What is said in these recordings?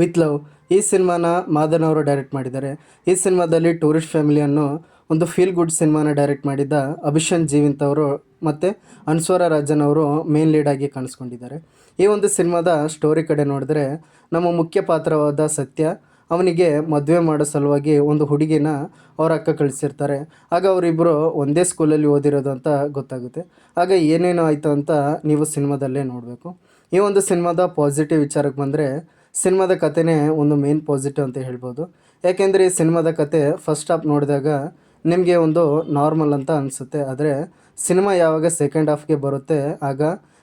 With love ಈ ಸಿನಿಮಾನ ಮಾದನ್ ಅವರು ಡೈರೆಕ್ಟ್ ಮಾಡಿದ್ದಾರೆ. ಈ ಸಿನಿಮಾದಲ್ಲಿ ಟೂರಿಸ್ಟ್ ಫ್ಯಾಮಿಲಿಯನ್ನು ಒಂದು ಫೀಲ್ ಗುಡ್ ಸಿನಿಮಾನ ಡೈರೆಕ್ಟ್ ಮಾಡಿದ್ದ ಅಭಿಷೇಕ್ ಜೀವಂತ್ ಅವರು ಮತ್ತು ಅನ್ಸ್ವರ ರಾಜನ್ ಅವರು ಮೇನ್ ಲೀಡ್ ಆಗಿ ಕಾಣಿಸ್ಕೊಂಡಿದ್ದಾರೆ. ಈ ಒಂದು ಸಿನಿಮಾದ ಸ್ಟೋರಿ ಕಡೆ ನೋಡಿದ್ರೆ ನಮ್ಮ ಮುಖ್ಯ ಪಾತ್ರವಾದ ಸತ್ಯ ಅವನಿಗೆ ಮದುವೆ ಮಾಡೋ ಸಲುವಾಗಿ ಒಂದು ಹುಡುಗಿನ ಅವ್ರ ಅಕ್ಕ ಕಳಿಸಿರ್ತಾರೆ. ಆಗ ಅವರಿಬ್ಬರು ಒಂದೇ ಸ್ಕೂಲಲ್ಲಿ ಓದಿರೋದು ಅಂತ ಗೊತ್ತಾಗುತ್ತೆ. ಆಗ ಏನೇನು ಆಯಿತು ಅಂತ ನೀವು ಸಿನಿಮಾದಲ್ಲೇ ನೋಡಬೇಕು. ಈ ಒಂದು ಸಿನಿಮಾದ ಪಾಸಿಟಿವ್ ವಿಚಾರಕ್ಕೆ ಬಂದರೆ ಸಿನಿಮಾದ ಕಥೆನೇ ಒಂದು ಮೇನ್ ಪಾಸಿಟಿವ್ ಅಂತ ಹೇಳ್ಬೋದು. ಯಾಕೆಂದರೆ ಈ ಸಿನಿಮಾದ ಕತೆ ಫಸ್ಟ್ ಹಾಫ್ ನೋಡಿದಾಗ ನಿಮಗೆ ಒಂದು ನಾರ್ಮಲ್ ಅಂತ ಅನಿಸುತ್ತೆ. ಆದರೆ ಸಿನಿಮಾ ಯಾವಾಗ ಸೆಕೆಂಡ್ ಹಾಫ್ಗೆ ಬರುತ್ತೆ ಆಗ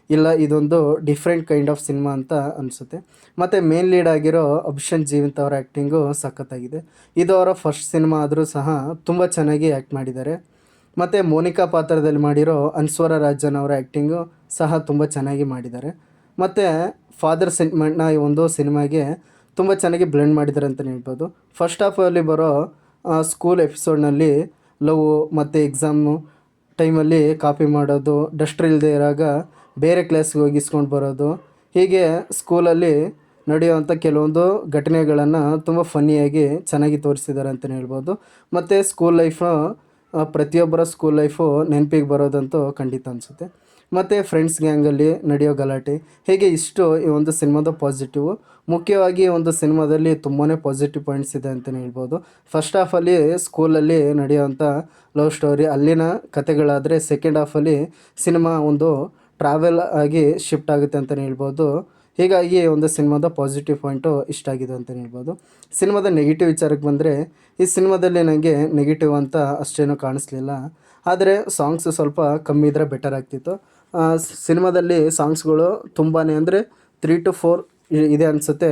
ಇಲ್ಲ ಇದೊಂದು ಡಿಫ್ರೆಂಟ್ ಕೈಂಡ್ ಆಫ್ ಸಿನಿಮಾ ಅಂತ ಅನಿಸುತ್ತೆ. ಮತ್ತು ಮೇನ್ ಲೀಡ್ ಆಗಿರೋ ಅಭಿಷೇಕ್ ಜೀವಂತ್ ಅವರ ಆ್ಯಕ್ಟಿಂಗು ಸಖತ್ತಾಗಿದೆ. ಇದು ಅವರ ಫಸ್ಟ್ ಸಿನಿಮಾ ಆದರೂ ಸಹ ತುಂಬ ಚೆನ್ನಾಗಿ ಆ್ಯಕ್ಟ್ ಮಾಡಿದ್ದಾರೆ. ಮತ್ತು ಮೋನಿಕಾ ಪಾತ್ರದಲ್ಲಿ ಮಾಡಿರೋ ಅನ್ಸ್ವರ ರಾಜನ್ ಅವರ ಆ್ಯಕ್ಟಿಂಗು ಸಹ ತುಂಬ ಚೆನ್ನಾಗಿ ಮಾಡಿದ್ದಾರೆ. ಮತ್ತು ಫಾದರ್ ಸೆಂಟಿಮೆಂಟ್ನ ಈ ಒಂದು ಸಿನಿಮಾಗೆ ತುಂಬ ಚೆನ್ನಾಗಿ ಬ್ಲೆಂಡ್ ಮಾಡಿದ್ದಾರೆ ಅಂತಲೇ ಹೇಳ್ಬೋದು. ಫಸ್ಟ್ ಹಾಫಲ್ಲಿ ಬರೋ ಸ್ಕೂಲ್ ಎಪಿಸೋಡ್ನಲ್ಲಿ ಲವ್ ಮತ್ತು ಎಕ್ಸಾಮು ಟೈಮಲ್ಲಿ ಕಾಪಿ ಮಾಡೋದು, ಡಸ್ಟರ್ ಇಲ್ಲದೆ ಇರಾಗ ಬೇರೆ ಕ್ಲಾಸ್ಗೆ ಹೋಗಿಸ್ಕೊಂಡು ಬರೋದು, ಹೀಗೆ ಸ್ಕೂಲಲ್ಲಿ ನಡೆಯುವಂಥ ಕೆಲವೊಂದು ಘಟನೆಗಳನ್ನು ತುಂಬ ಫನ್ನಿಯಾಗಿ ಚೆನ್ನಾಗಿ ತೋರಿಸಿದ್ದಾರೆ ಅಂತಲೇ ಹೇಳ್ಬೋದು. ಮತ್ತು ಸ್ಕೂಲ್ ಲೈಫು ಪ್ರತಿಯೊಬ್ಬರ ಸ್ಕೂಲ್ ಲೈಫು ನೆನಪಿಗೆ ಬರೋದಂತೂ ಖಂಡಿತ ಅನಿಸುತ್ತೆ. ಮತ್ತು ಫ್ರೆಂಡ್ಸ್ ಗ್ಯಾಂಗಲ್ಲಿ ನಡೆಯೋ ಗಲಾಟೆ, ಹೀಗೆ ಇಷ್ಟು ಈ ಒಂದು ಸಿನಿಮಾದ ಪಾಸಿಟಿವು. ಮುಖ್ಯವಾಗಿ ಒಂದು ಸಿನಿಮಾದಲ್ಲಿ ತುಂಬಾ ಪಾಸಿಟಿವ್ ಪಾಯಿಂಟ್ಸ್ ಇದೆ ಅಂತಲೇ ಹೇಳ್ಬೋದು. ಫಸ್ಟ್ ಹಾಫಲ್ಲಿ ಸ್ಕೂಲಲ್ಲಿ ನಡೆಯುವಂಥ ಲವ್ ಸ್ಟೋರಿ ಅಲ್ಲಿನ ಕತೆಗಳಾದರೆ, ಸೆಕೆಂಡ್ ಹಾಫಲ್ಲಿ ಸಿನಿಮಾ ಒಂದು ಟ್ರಾವೆಲ್ ಆಗಿ ಶಿಫ್ಟ್ ಆಗುತ್ತೆ ಅಂತಲೇ ಹೇಳ್ಬೋದು. ಹೀಗಾಗಿ ಒಂದು ಸಿನಿಮಾದ ಪಾಸಿಟಿವ್ ಪಾಯಿಂಟು ಇಷ್ಟ ಆಗಿದೆ ಅಂತಲೇ ಹೇಳ್ಬೋದು. ಸಿನಿಮಾದ ನೆಗೆಟಿವ್ ವಿಚಾರಕ್ಕೆ ಬಂದರೆ ಈ ಸಿನಿಮಾದಲ್ಲಿ ನನಗೆ ನೆಗೆಟಿವ್ ಅಂತ ಅಷ್ಟೇನೂ ಕಾಣಿಸ್ಲಿಲ್ಲ. ಆದರೆ ಸಾಂಗ್ಸು ಸ್ವಲ್ಪ ಕಮ್ಮಿ ಇದ್ದರೆ ಬೆಟರ್ ಆಗ್ತಿತ್ತು. ಸಿನಿಮಾದಲ್ಲಿ ಸಾಂಗ್ಸ್ಗಳು ತುಂಬಾ ಅಂದರೆ 3 to 4 ಇದೆ ಅನಿಸುತ್ತೆ.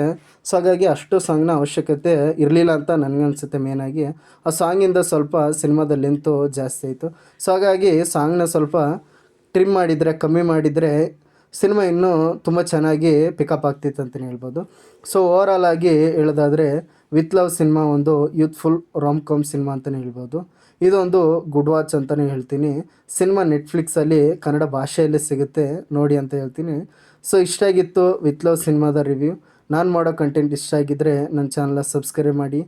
ಸೊ ಹಾಗಾಗಿ ಅಷ್ಟು ಸಾಂಗ್ನ ಅವಶ್ಯಕತೆ ಇರಲಿಲ್ಲ ಅಂತ ನನಗನ್ಸುತ್ತೆ. ಮೇನಾಗಿ ಆ ಸಾಂಗಿಂದ ಸ್ವಲ್ಪ ಸಿನಿಮಾದ ಲೆಂತು ಜಾಸ್ತಿ ಆಯಿತು. ಸೊ ಹಾಗಾಗಿ ಸಾಂಗ್ನ ಸ್ವಲ್ಪ ಟ್ರಿಮ್ ಮಾಡಿದರೆ, ಕಮ್ಮಿ ಮಾಡಿದರೆ ಸಿನಿಮಾ ಇನ್ನೂ ತುಂಬ ಚೆನ್ನಾಗಿ ಪಿಕಪ್ ಆಗ್ತಿತ್ತು ಅಂತಲೇ ಹೇಳ್ಬೋದು. ಸೊ ಓವರಾಲ್ ಆಗಿ ಹೇಳೋದಾದರೆ ವಿತ್ ಲವ್ ಸಿನಿಮಾ ಒಂದು ಯೂತ್ಫುಲ್ ರಾಮ್ ಕಾಮ್ ಸಿನಿಮಾ ಅಂತಲೇ ಹೇಳ್ಬೋದು. ಇದೊಂದು ಗುಡ್ ವಾಚ್ ಅಂತಲೇ ಹೇಳ್ತೀನಿ. ಸಿನಿಮಾ ನೆಟ್ಫ್ಲಿಕ್ಸಲ್ಲಿ ಕನ್ನಡ ಭಾಷೆಯಲ್ಲಿ ಸಿಗುತ್ತೆ, ನೋಡಿ ಅಂತ ಹೇಳ್ತೀನಿ. ಸೊ ಇಷ್ಟ ಆಗಿತ್ತು ವಿತ್ ಲವ್ ಸಿನಿಮಾದ ರಿವ್ಯೂ. ನಾನು ಮಾಡೋ ಕಂಟೆಂಟ್ ಇಷ್ಟ ಆಗಿದ್ದರೆ ನನ್ನ ಚಾನಲ್ನ ಸಬ್ಸ್ಕ್ರೈಬ್ ಮಾಡಿ.